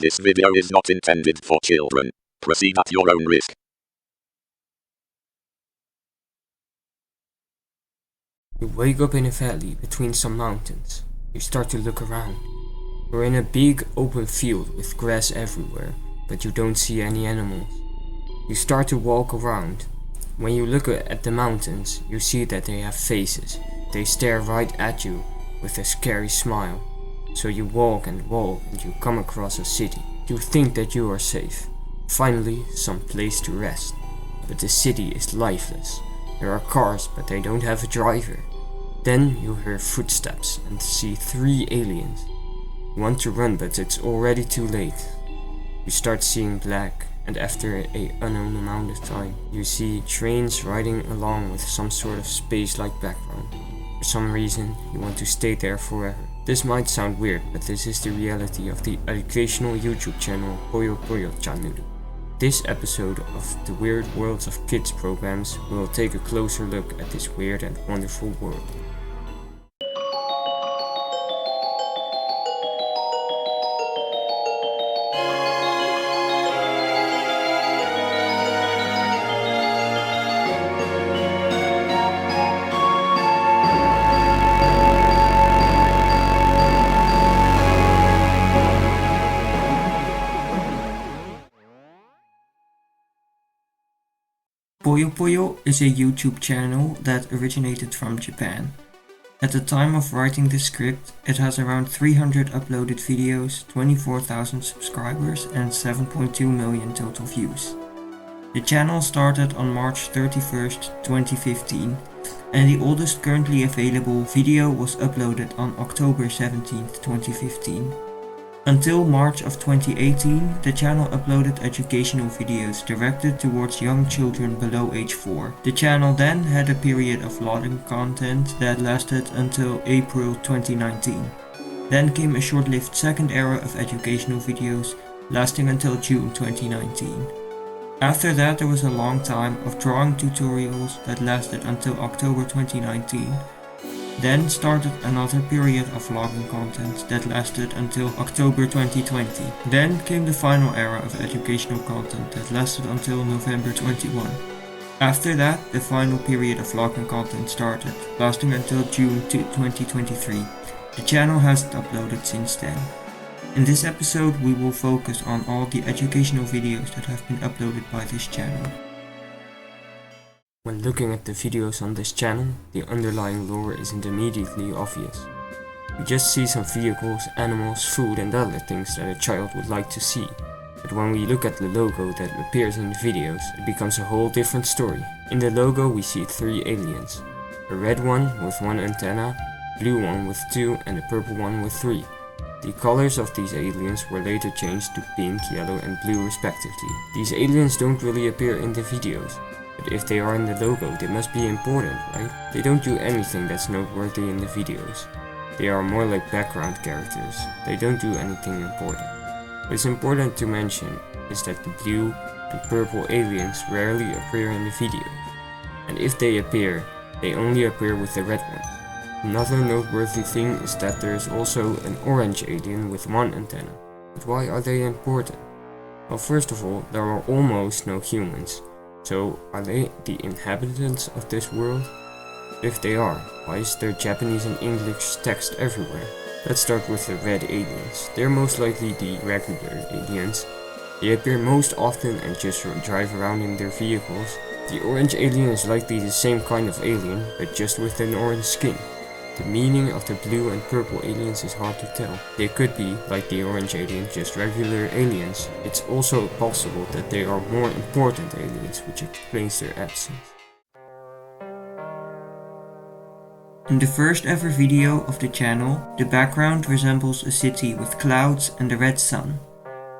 This video is not intended for children. Proceed at your own risk. You wake up in a valley between some mountains. You start to look around. You're in a big open field with grass everywhere, but you don't see any animals. You start to walk around. When you look at the mountains, you see that they have faces. They stare right at you with a scary smile. So you walk and you come across a city. You think that you are safe. Finally, some place to rest. But the city is lifeless. There are cars, but they don't have a driver. Then you hear footsteps and see 3 aliens. You want to run, but it's already too late. You start seeing black, and after an unknown amount of time, you see trains riding along with some sort of space-like background. For some reason, you want to stay there forever. This might sound weird, but this is the reality of the educational YouTube channel Poyo channel. This episode of the Weird Worlds of Kids programs will take a closer look at this weird and wonderful world. Poyo is a YouTube channel that originated from Japan. At the time of writing this script, it has around 300 uploaded videos, 24,000 subscribers and 7.2 million total views. The channel started on March 31st, 2015, and the oldest currently available video was uploaded on October 17th, 2015. Until March of 2018, the channel uploaded educational videos directed towards young children below age 4. The channel then had a period of loading content that lasted until April 2019. Then came a short-lived second era of educational videos, lasting until June 2019. After that, there was a long time of drawing tutorials that lasted until October 2019. Then started another period of vlogging content that lasted until October 2020. Then came the final era of educational content that lasted until November 21. After that, the final period of vlogging content started, lasting until June 2023. The channel hasn't uploaded since then. In this episode, we will focus on all the educational videos that have been uploaded by this channel. When looking at the videos on this channel, the underlying lore isn't immediately obvious. You just see some vehicles, animals, food and other things that a child would like to see. But when we look at the logo that appears in the videos, it becomes a whole different story. In the logo we see 3 aliens. A red one with 1 antenna, blue one with 2 and a purple one with 3. The colors of these aliens were later changed to pink, yellow and blue respectively. These aliens don't really appear in the videos. But if they are in the logo, they must be important, right? They don't do anything that's noteworthy in the videos. They are more like background characters. They don't do anything important. What is important to mention is that the blue and purple aliens rarely appear in the videos. And if they appear, they only appear with the red ones. Another noteworthy thing is that there is also an orange alien with 1 antenna. But why are they important? Well, first of all, there are almost no humans. So, are they the inhabitants of this world? If they are, why is there Japanese and English text everywhere? Let's start with the red aliens. They're most likely the regular aliens. They appear most often and just drive around in their vehicles. The orange alien is likely the same kind of alien, but just with an orange skin. The meaning of the blue and purple aliens is hard to tell. They could be, like the orange alien, just regular aliens. It's also possible that they are more important aliens, which explains their absence. In the first ever video of the channel, the background resembles a city with clouds and the red sun.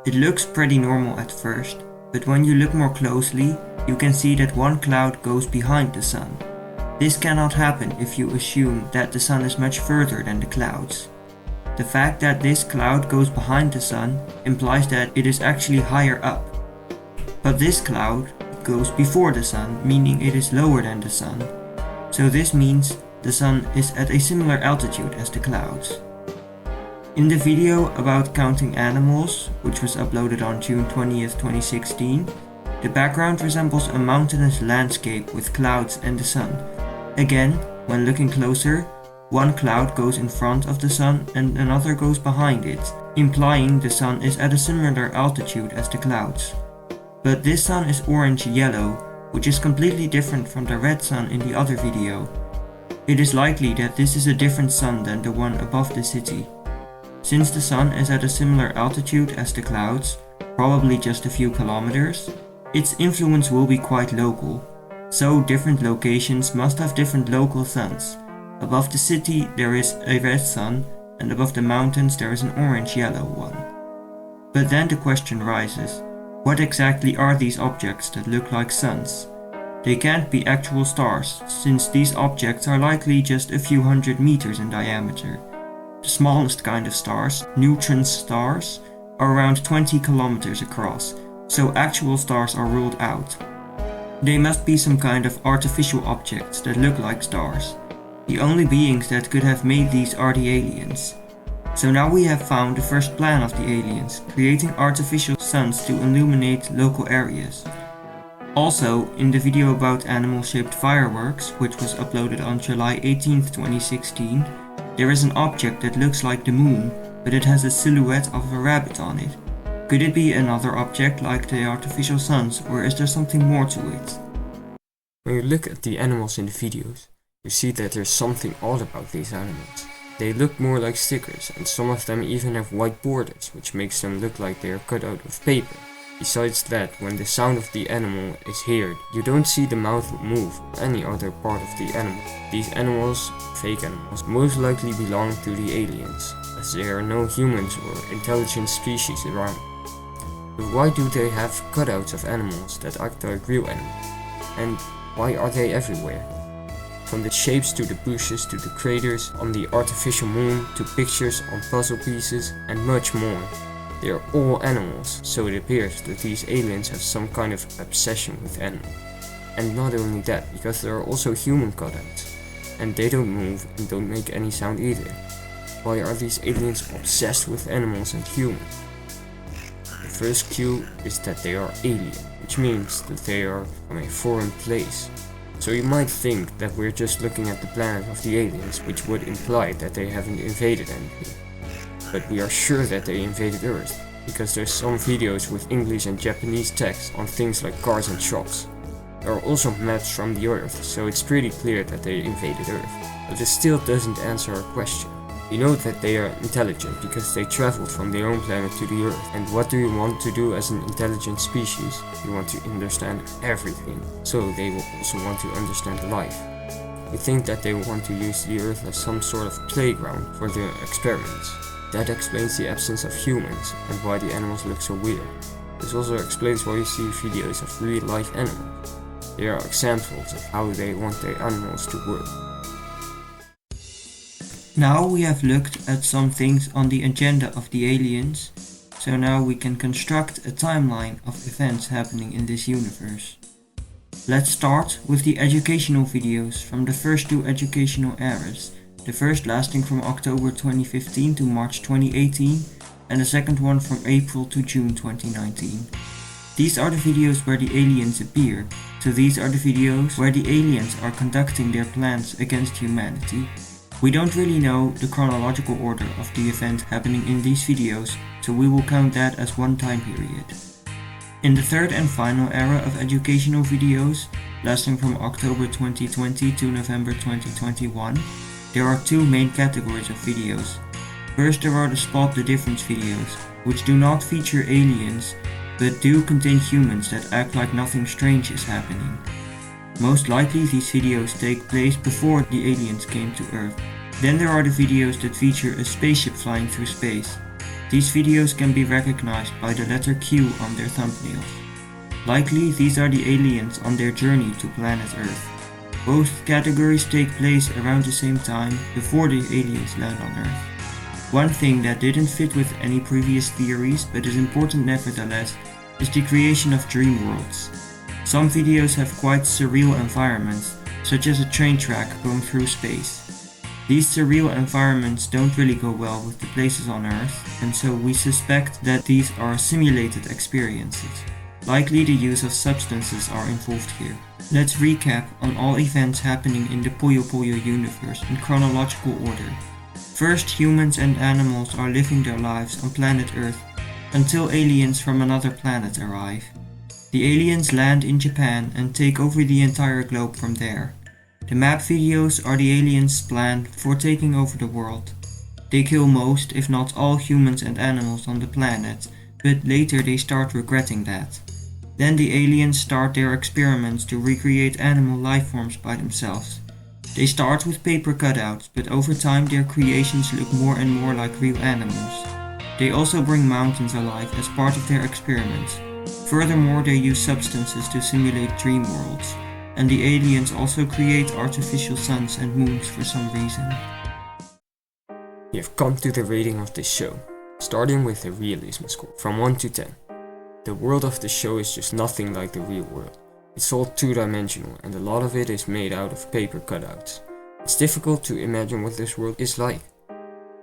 It looks pretty normal at first, but when you look more closely, you can see that one cloud goes behind the sun. This cannot happen if you assume that the sun is much further than the clouds. The fact that this cloud goes behind the sun implies that it is actually higher up. But this cloud goes before the sun, meaning it is lower than the sun. So this means the sun is at a similar altitude as the clouds. In the video about counting animals, which was uploaded on June 20th, 2016, the background resembles a mountainous landscape with clouds and the sun. Again, when looking closer, one cloud goes in front of the sun and another goes behind it, implying the sun is at a similar altitude as the clouds. But this sun is orange-yellow, which is completely different from the red sun in the other video. It is likely that this is a different sun than the one above the city. Since the sun is at a similar altitude as the clouds, probably just a few kilometers, its influence will be quite local. So different locations must have different local suns. Above the city there is a red sun, and above the mountains there is an orange-yellow one. But then the question rises, what exactly are these objects that look like suns? They can't be actual stars, since these objects are likely just a few hundred meters in diameter. The smallest kind of stars, neutron stars, are around 20 kilometers across, so actual stars are ruled out. They must be some kind of artificial objects that look like stars. The only beings that could have made these are the aliens. So now we have found the first plan of the aliens, creating artificial suns to illuminate local areas. Also, in the video about animal-shaped fireworks, which was uploaded on July 18th, 2016, there is an object that looks like the moon, but it has a silhouette of a rabbit on it. Could it be another object like the artificial suns, or is there something more to it? When you look at the animals in the videos, you see that there's something odd about these animals. They look more like stickers, and some of them even have white borders, which makes them look like they are cut out of paper. Besides that, when the sound of the animal is heard, you don't see the mouth move or any other part of the animal. These animals, fake animals, most likely belong to the aliens, as there are no humans or intelligent species around. But why do they have cutouts of animals that act like real animals? And why are they everywhere? From the shapes to the bushes to the craters on the artificial moon to pictures on puzzle pieces and much more. They are all animals, so it appears that these aliens have some kind of obsession with animals. And not only that, because there are also human cutouts, and they don't move and don't make any sound either. Why are these aliens obsessed with animals and humans? The first clue is that they are alien, which means that they are from a foreign place. So you might think that we're just looking at the planet of the aliens, which would imply that they haven't invaded anything. But we are sure that they invaded Earth, because there's some videos with English and Japanese text on things like cars and shops. There are also maps from the Earth, so it's pretty clear that they invaded Earth. But this still doesn't answer our question. We know that they are intelligent because they traveled from their own planet to the Earth. And what do you want to do as an intelligent species? You want to understand everything. So they will also want to understand life. We think that they want to use the Earth as some sort of playground for their experiments. That explains the absence of humans and why the animals look so weird. This also explains why you see videos of real-life animals. They are examples of how they want their animals to work. Now we have looked at some things on the agenda of the aliens, so now we can construct a timeline of events happening in this universe. Let's start with the educational videos from the first two educational eras, the first lasting from October 2015 to March 2018, and the second one from April to June 2019. These are the videos where the aliens appear, so these are the videos where the aliens are conducting their plans against humanity. We don't really know the chronological order of the event happening in these videos, so we will count that as one time period. In the third and final era of educational videos, lasting from October 2020 to November 2021, there are two main categories of videos. First, there are the Spot the Difference videos, which do not feature aliens, but do contain humans that act like nothing strange is happening. Most likely these videos take place before the aliens came to Earth. Then there are the videos that feature a spaceship flying through space. These videos can be recognized by the letter Q on their thumbnails. Likely these are the aliens on their journey to planet Earth. Both categories take place around the same time before the aliens land on Earth. One thing that didn't fit with any previous theories but is important nevertheless is the creation of dream worlds. Some videos have quite surreal environments, such as a train track going through space. These surreal environments don't really go well with the places on Earth, and so we suspect that these are simulated experiences. Likely the use of substances are involved here. Let's recap on all events happening in the Poyo universe in chronological order. First, humans and animals are living their lives on planet Earth until aliens from another planet arrive. The aliens land in Japan and take over the entire globe from there. The map videos are the aliens' plan for taking over the world. They kill most, if not all, humans and animals on the planet, but later they start regretting that. Then the aliens start their experiments to recreate animal lifeforms by themselves. They start with paper cutouts, but over time their creations look more and more like real animals. They also bring mountains alive as part of their experiments. Furthermore, they use substances to simulate dream worlds, and the aliens also create artificial suns and moons for some reason. We have come to the rating of this show, starting with the realism score from 1 to 10. The world of the show is just nothing like the real world. It's all two-dimensional and a lot of it is made out of paper cutouts. It's difficult to imagine what this world is like.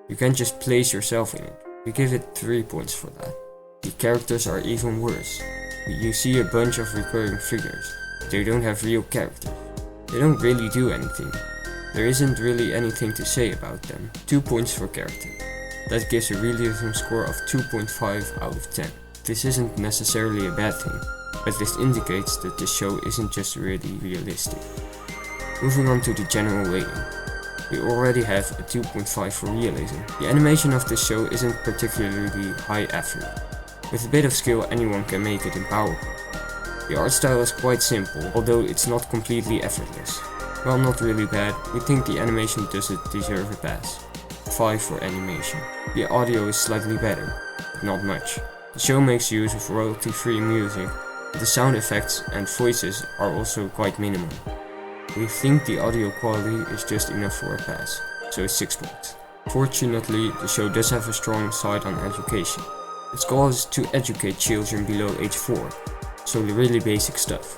You can't just place yourself in it. We give it 3 points for that. The characters are even worse. You see a bunch of recurring figures. They don't have real characters. They don't really do anything. There isn't really anything to say about them. 2 points for character. That gives a realism score of 2.5 out of 10. This isn't necessarily a bad thing, but this indicates that the show isn't just really realistic. Moving on to the general rating. We already have a 2.5 for realism. The animation of this show isn't particularly high effort. With a bit of skill anyone can make it in PowerPoint. The art style is quite simple, although it's not completely effortless. While not really bad, we think the animation doesn't deserve a pass. 5 for animation. The audio is slightly better, but not much. The show makes use of royalty-free music, but the sound effects and voices are also quite minimal. We think the audio quality is just enough for a pass, so 6 points. Fortunately, the show does have a strong side on education. Its goal is to educate children below age 4, so the really basic stuff.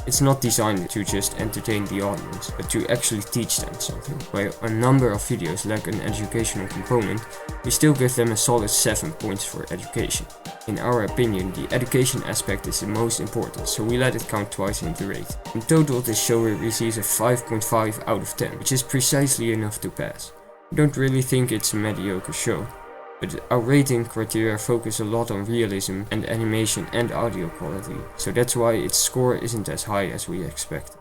It's not designed to just entertain the audience, but to actually teach them something. While a number of videos lack an educational component, we still give them a solid 7 points for education. In our opinion, the education aspect is the most important, so we let it count twice in the rate. In total, this show receives a 5.5 out of 10, which is precisely enough to pass. We don't really think it's a mediocre show, but our rating criteria focus a lot on realism and animation and audio quality, so that's why its score isn't as high as we expected.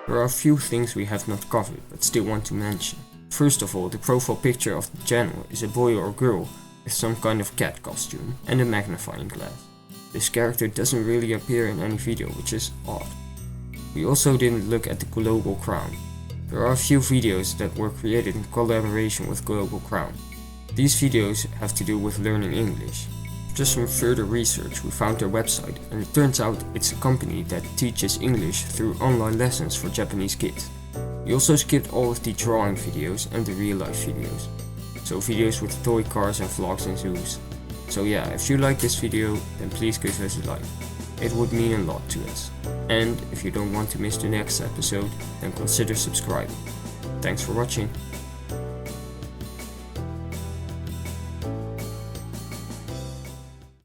There are a few things we have not covered, but still want to mention. First of all, the profile picture of the channel is a boy or girl with some kind of cat costume and a magnifying glass. This character doesn't really appear in any video, which is odd. We also didn't look at the Global Crown. There are a few videos that were created in collaboration with Global Crown. These videos have to do with learning English. After some further research, we found their website, and it turns out it's a company that teaches English through online lessons for Japanese kids. We also skipped all of the drawing videos and the real life videos. So videos with toy cars and vlogs and zoos. So yeah, if you like this video, then please give us a like. It would mean a lot to us. And if you don't want to miss the next episode, then consider subscribing. Thanks for watching.